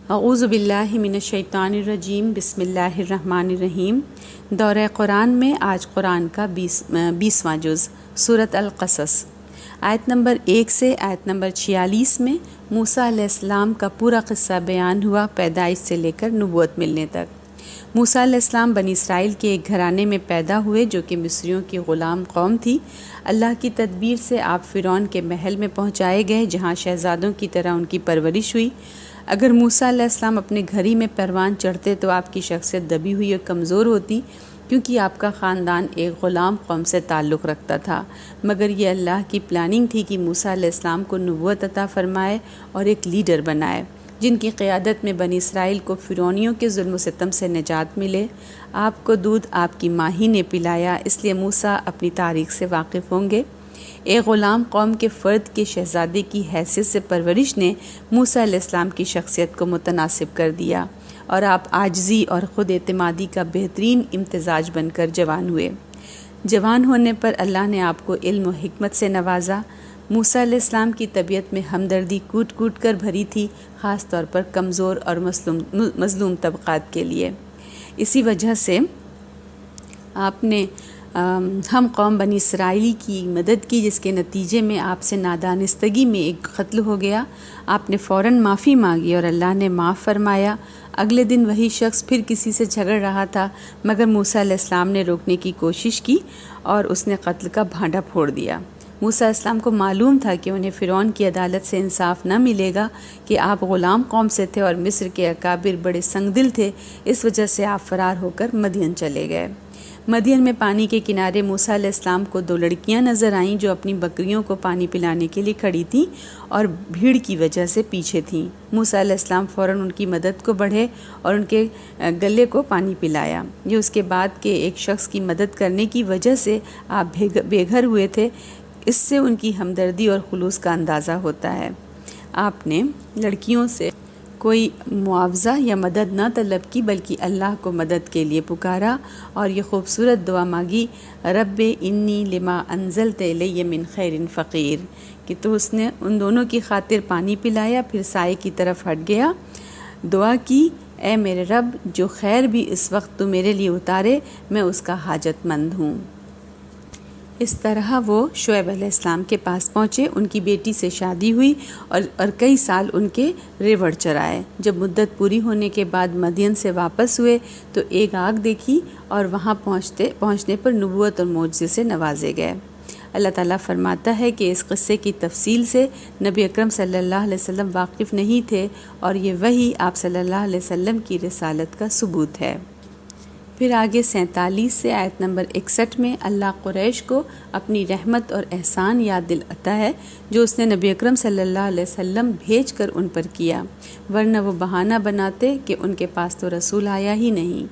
اعوذ باللہ من الشیطان الرجیم، بسم اللہ الرحمن الرحیم۔ دورہ قرآن میں آج قرآن کا 20واں جز، سورۃ القصص، آیت نمبر 1 سے آیت نمبر 46 میں موسیٰ علیہ السلام کا پورا قصہ بیان ہوا، پیدائش سے لے کر نبوت ملنے تک۔ موسیٰ علیہ السلام بنی اسرائیل کے ایک گھرانے میں پیدا ہوئے جو کہ مصریوں کی غلام قوم تھی۔ اللہ کی تدبیر سے آپ فرعون کے محل میں پہنچائے گئے جہاں شہزادوں کی طرح ان کی پرورش ہوئی۔ اگر موسیٰ علیہ السلام اپنے گھر ہی میں پروان چڑھتے تو آپ کی شخصیت دبی ہوئی اور کمزور ہوتی، کیونکہ آپ کا خاندان ایک غلام قوم سے تعلق رکھتا تھا، مگر یہ اللہ کی پلاننگ تھی کہ موسیٰ علیہ السلام کو نبوت عطا فرمائے اور ایک لیڈر بنائے جن کی قیادت میں بنی اسرائیل کو فرعونیوں کے ظلم و ستم سے نجات ملے۔ آپ کو دودھ آپ کی ماں ہی نے پلایا، اس لیے موسیٰ اپنی تاریخ سے واقف ہوں گے۔ ایک غلام قوم کے فرد کے شہزادے کی حیثیت سے پرورش نے موسیٰ علیہ السلام کی شخصیت کو متناسب کر دیا اور آپ عاجزی اور خود اعتمادی کا بہترین امتزاج بن کر جوان ہوئے۔ جوان ہونے پر اللہ نے آپ کو علم و حکمت سے نوازا۔ موسیٰ علیہ السلام کی طبیعت میں ہمدردی کوٹ کوٹ کر بھری تھی، خاص طور پر کمزور اور مظلوم طبقات کے لیے۔ اسی وجہ سے آپ نے ہم قوم بنی اسرائیلی کی مدد کی، جس کے نتیجے میں آپ سے نادانستگی میں ایک قتل ہو گیا۔ آپ نے فوراً معافی مانگی اور اللہ نے معاف فرمایا۔ اگلے دن وہی شخص پھر کسی سے جھگڑ رہا تھا، مگر موسیٰ علیہ السلام نے روکنے کی کوشش کی اور اس نے قتل کا بھانڈا پھوڑ دیا۔ موسیٰ علیہ السلام کو معلوم تھا کہ انہیں فرعون کی عدالت سے انصاف نہ ملے گا کہ آپ غلام قوم سے تھے اور مصر کے اکابر بڑے سنگ دل تھے، اس وجہ سے آپ فرار ہو کر مدین چلے گئے۔ مدین میں پانی کے کنارے موسیٰ علیہ السلام کو 2 لڑکیاں نظر آئیں جو اپنی بکریوں کو پانی پلانے کے لیے کھڑی تھیں اور بھیڑ کی وجہ سے پیچھے تھیں۔ موسیٰ علیہ السلام فوراً ان کی مدد کو بڑھے اور ان کے گلے کو پانی پلایا۔ یہ اس کے بعد کہ ایک شخص کی مدد کرنے کی وجہ سے آپ بے گھر ہوئے تھے، اس سے ان کی ہمدردی اور خلوص کا اندازہ ہوتا ہے۔ آپ نے لڑکیوں سے کوئی معاوضہ یا مدد نہ طلب کی، بلکہ اللہ کو مدد کے لیے پکارا اور یہ خوبصورت دعا مانگی، رب انی لما انزلت الی من خیر فقیر، کہ تو اس نے ان دونوں کی خاطر پانی پلایا، پھر سائے کی طرف ہٹ گیا، دعا کی، اے میرے رب جو خیر بھی اس وقت تو میرے لیے اتارے، میں اس کا حاجت مند ہوں۔ اس طرح وہ شعیب علیہ السلام کے پاس پہنچے، ان کی بیٹی سے شادی ہوئی اور کئی سال ان کے ریوڑ چرائے۔ جب مدت پوری ہونے کے بعد مدین سے واپس ہوئے تو ایک آگ دیکھی اور وہاں پہنچنے پر نبوت اور معجزے سے نوازے گئے۔ اللہ تعالیٰ فرماتا ہے کہ اس قصے کی تفصیل سے نبی اکرم صلی اللہ علیہ وسلم واقف نہیں تھے اور یہ وحی آپ صلی اللہ علیہ وسلم کی رسالت کا ثبوت ہے۔ پھر آگے 47 سے آیت نمبر 61 میں اللہ قریش کو اپنی رحمت اور احسان یاد دلاتا ہے جو اس نے نبی اکرم صلی اللہ علیہ وسلم بھیج کر ان پر کیا، ورنہ وہ بہانہ بناتے کہ ان کے پاس تو رسول آیا ہی نہیں۔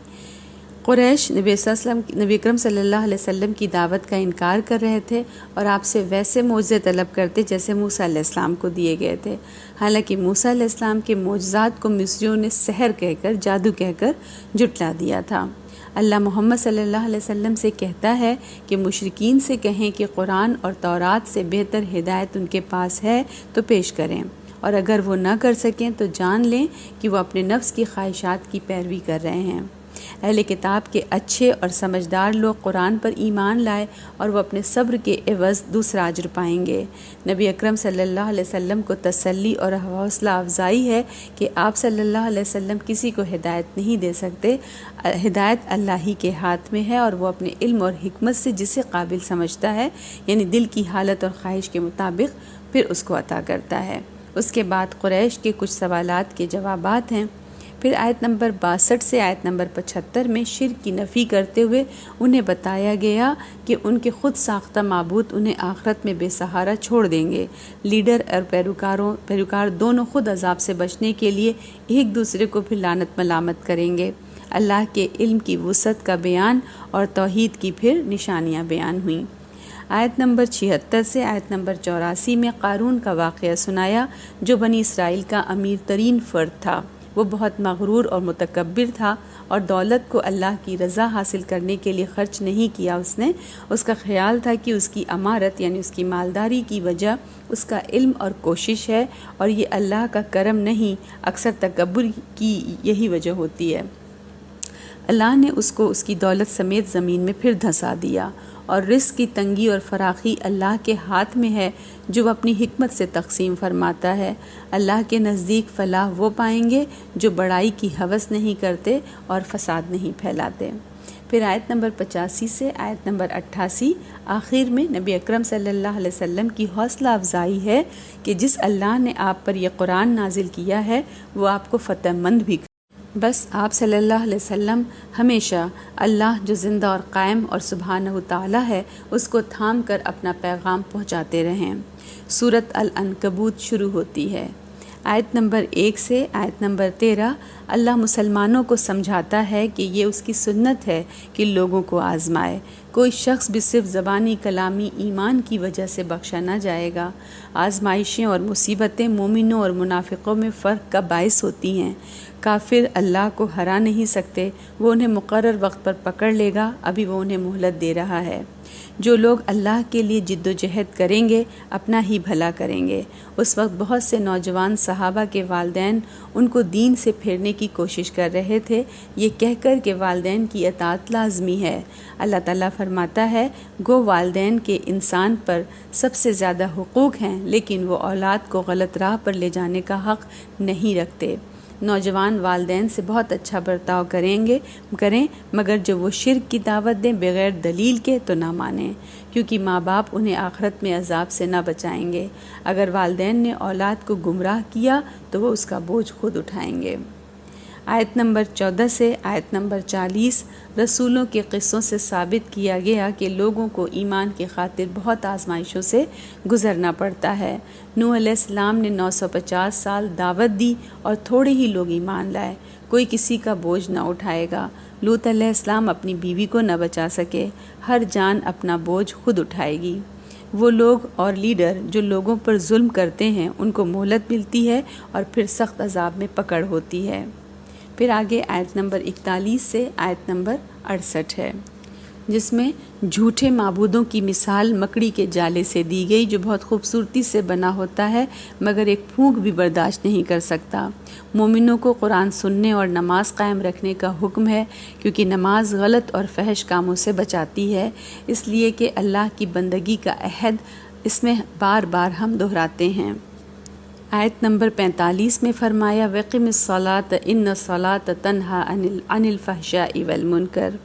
قریش نبی اکرم صلی اللہ علیہ وسلم کی دعوت کا انکار کر رہے تھے اور آپ سے ویسے معجزے طلب کرتے جیسے موسیٰ علیہ السلام کو دیے گئے تھے، حالانکہ موسیٰ علیہ السلام کے معجزات کو مصریوں نے سحر کہہ کر، جادو کہہ کر جھٹلا دیا تھا۔ اللہ محمد صلی اللہ علیہ وسلم سے کہتا ہے کہ مشرکین سے کہیں کہ قرآن اور تورات سے بہتر ہدایت ان کے پاس ہے تو پیش کریں، اور اگر وہ نہ کر سکیں تو جان لیں کہ وہ اپنے نفس کی خواہشات کی پیروی کر رہے ہیں۔ اہل کتاب کے اچھے اور سمجھدار لوگ قرآن پر ایمان لائے اور وہ اپنے صبر کے عوض دوسرا اجر پائیں گے۔ نبی اکرم صلی اللہ علیہ وسلم کو تسلی اور حوصلہ افزائی ہے کہ آپ صلی اللہ علیہ وسلم کسی کو ہدایت نہیں دے سکتے، ہدایت اللہ ہی کے ہاتھ میں ہے اور وہ اپنے علم اور حکمت سے جسے قابل سمجھتا ہے، یعنی دل کی حالت اور خواہش کے مطابق، پھر اس کو عطا کرتا ہے۔ اس کے بعد قریش کے کچھ سوالات کے جوابات ہیں۔ پھر آیت نمبر 62 سے آیت نمبر 75 میں شرک کی نفی کرتے ہوئے انہیں بتایا گیا کہ ان کے خود ساختہ معبود انہیں آخرت میں بے سہارا چھوڑ دیں گے۔ لیڈر اور پیروکار دونوں خود عذاب سے بچنے کے لیے ایک دوسرے کو پھر لعنت ملامت کریں گے۔ اللہ کے علم کی وسعت کا بیان اور توحید کی پھر نشانیاں بیان ہوئیں۔ آیت نمبر 76 سے آیت نمبر 84 میں قارون کا واقعہ سنایا جو بنی اسرائیل کا امیر ترین فرد تھا۔ وہ بہت مغرور اور متکبر تھا اور دولت کو اللہ کی رضا حاصل کرنے کے لیے خرچ نہیں کیا اس کا خیال تھا کہ اس کی امارت یعنی اس کی مالداری کی وجہ اس کا علم اور کوشش ہے، اور یہ اللہ کا کرم نہیں، اکثر تکبر کی یہی وجہ ہوتی ہے۔ اللہ نے اس کو اس کی دولت سمیت زمین میں پھر دھسا دیا، اور رزق کی تنگی اور فراخی اللہ کے ہاتھ میں ہے جو وہ اپنی حکمت سے تقسیم فرماتا ہے۔ اللہ کے نزدیک فلاح وہ پائیں گے جو بڑائی کی ہوس نہیں کرتے اور فساد نہیں پھیلاتے۔ پھر آیت نمبر 85 سے آیت نمبر 88 آخر میں نبی اکرم صلی اللہ علیہ وسلم کی حوصلہ افزائی ہے کہ جس اللہ نے آپ پر یہ قرآن نازل کیا ہے وہ آپ کو فتح مند بھی بس آپ صلی اللہ علیہ وسلم ہمیشہ اللہ جو زندہ اور قائم اور سبحانہ تعالیٰ ہے اس کو تھام کر اپنا پیغام پہنچاتے رہیں۔ سورۃ العنکبوت شروع ہوتی ہے۔ آیت نمبر 1 سے آیت نمبر 13 اللہ مسلمانوں کو سمجھاتا ہے کہ یہ اس کی سنت ہے کہ لوگوں کو آزمائے، کوئی شخص بھی صرف زبانی کلامی ایمان کی وجہ سے بخشا نہ جائے گا۔ آزمائشیں اور مصیبتیں مومنوں اور منافقوں میں فرق کا باعث ہوتی ہیں۔ کافر اللہ کو ہرا نہیں سکتے، وہ انہیں مقرر وقت پر پکڑ لے گا، ابھی وہ انہیں مہلت دے رہا ہے۔ جو لوگ اللہ کے لیے جد و جہد کریں گے اپنا ہی بھلا کریں گے۔ اس وقت بہت سے نوجوان صحابہ کے والدین ان کو دین سے پھیرنے کی کوشش کر رہے تھے، یہ کہہ کر کہ والدین کی اطاعت لازمی ہے۔ اللہ تعالیٰ فرماتا ہے گو والدین کے انسان پر سب سے زیادہ حقوق ہیں، لیکن وہ اولاد کو غلط راہ پر لے جانے کا حق نہیں رکھتے۔ نوجوان والدین سے بہت اچھا برتاؤ کریں مگر جب وہ شرک کی دعوت دیں بغیر دلیل کے تو نہ مانیں، کیونکہ ماں باپ انہیں آخرت میں عذاب سے نہ بچائیں گے۔ اگر والدین نے اولاد کو گمراہ کیا تو وہ اس کا بوجھ خود اٹھائیں گے۔ آیت نمبر 14 سے آیت نمبر 40 رسولوں کے قصوں سے ثابت کیا گیا کہ لوگوں کو ایمان کی خاطر بہت آزمائشوں سے گزرنا پڑتا ہے۔ نوح علیہ السلام نے 950 سال دعوت دی اور تھوڑے ہی لوگ ایمان لائے، کوئی کسی کا بوجھ نہ اٹھائے گا۔ لوط علیہ السلام اپنی بیوی کو نہ بچا سکے، ہر جان اپنا بوجھ خود اٹھائے گی۔ وہ لوگ اور لیڈر جو لوگوں پر ظلم کرتے ہیں ان کو مہلت ملتی ہے اور پھر سخت عذاب میں پکڑ ہوتی ہے۔ پھر آگے آیت نمبر 41 سے آیت نمبر 68 ہے، جس میں جھوٹے معبودوں کی مثال مکڑی کے جالے سے دی گئی جو بہت خوبصورتی سے بنا ہوتا ہے مگر ایک پھونک بھی برداشت نہیں کر سکتا۔ مومنوں کو قرآن سننے اور نماز قائم رکھنے کا حکم ہے، کیونکہ نماز غلط اور فحش کاموں سے بچاتی ہے، اس لیے کہ اللہ کی بندگی کا عہد اس میں بار بار ہم دہراتے ہیں۔ آیت نمبر 45 میں فرمایا وَقِمِ الصَّلَاةَ إِنَّ الصَّلَاةَ تَنْهَىٰ عَنِ الْفَحْشَاءِ وَالْمُنکَرِ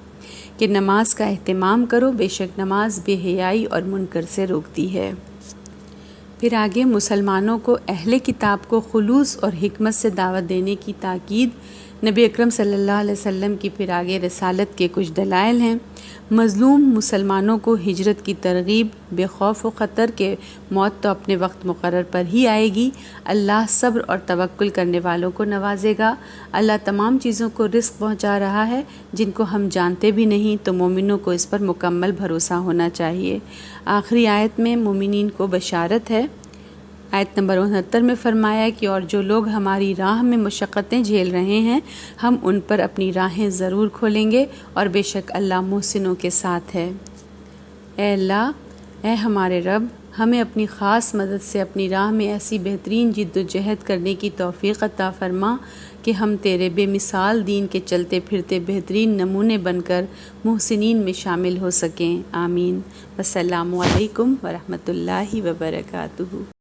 کہ نماز کا اہتمام کرو، بے شک نماز بے حیائی اور منکر سے روکتی ہے۔ پھر آگے مسلمانوں کو اہل کتاب کو خلوص اور حکمت سے دعوت دینے کی تاکید۔ نبی اکرم صلی اللہ علیہ وسلم کی پھر آگے رسالت کے کچھ دلائل ہیں۔ مظلوم مسلمانوں کو ہجرت کی ترغیب، بے خوف و خطر کے موت تو اپنے وقت مقرر پر ہی آئے گی۔ اللہ صبر اور توکل کرنے والوں کو نوازے گا۔ اللہ تمام چیزوں کو رزق پہنچا رہا ہے جن کو ہم جانتے بھی نہیں، تو مومنوں کو اس پر مکمل بھروسہ ہونا چاہیے۔ آخری آیت میں مومنین کو بشارت ہے۔ آیت نمبر 69 میں فرمایا کہ اور جو لوگ ہماری راہ میں مشقتیں جھیل رہے ہیں ہم ان پر اپنی راہیں ضرور کھولیں گے، اور بے شک اللہ محسنوں کے ساتھ ہے۔ اے اللہ، اے ہمارے رب، ہمیں اپنی خاص مدد سے اپنی راہ میں ایسی بہترین جد و جہد کرنے کی توفیق عطا فرما کہ ہم تیرے بے مثال دین کے چلتے پھرتے بہترین نمونے بن کر محسنین میں شامل ہو سکیں۔ آمین۔ السلام علیکم ورحمۃ اللہ وبرکاتہ۔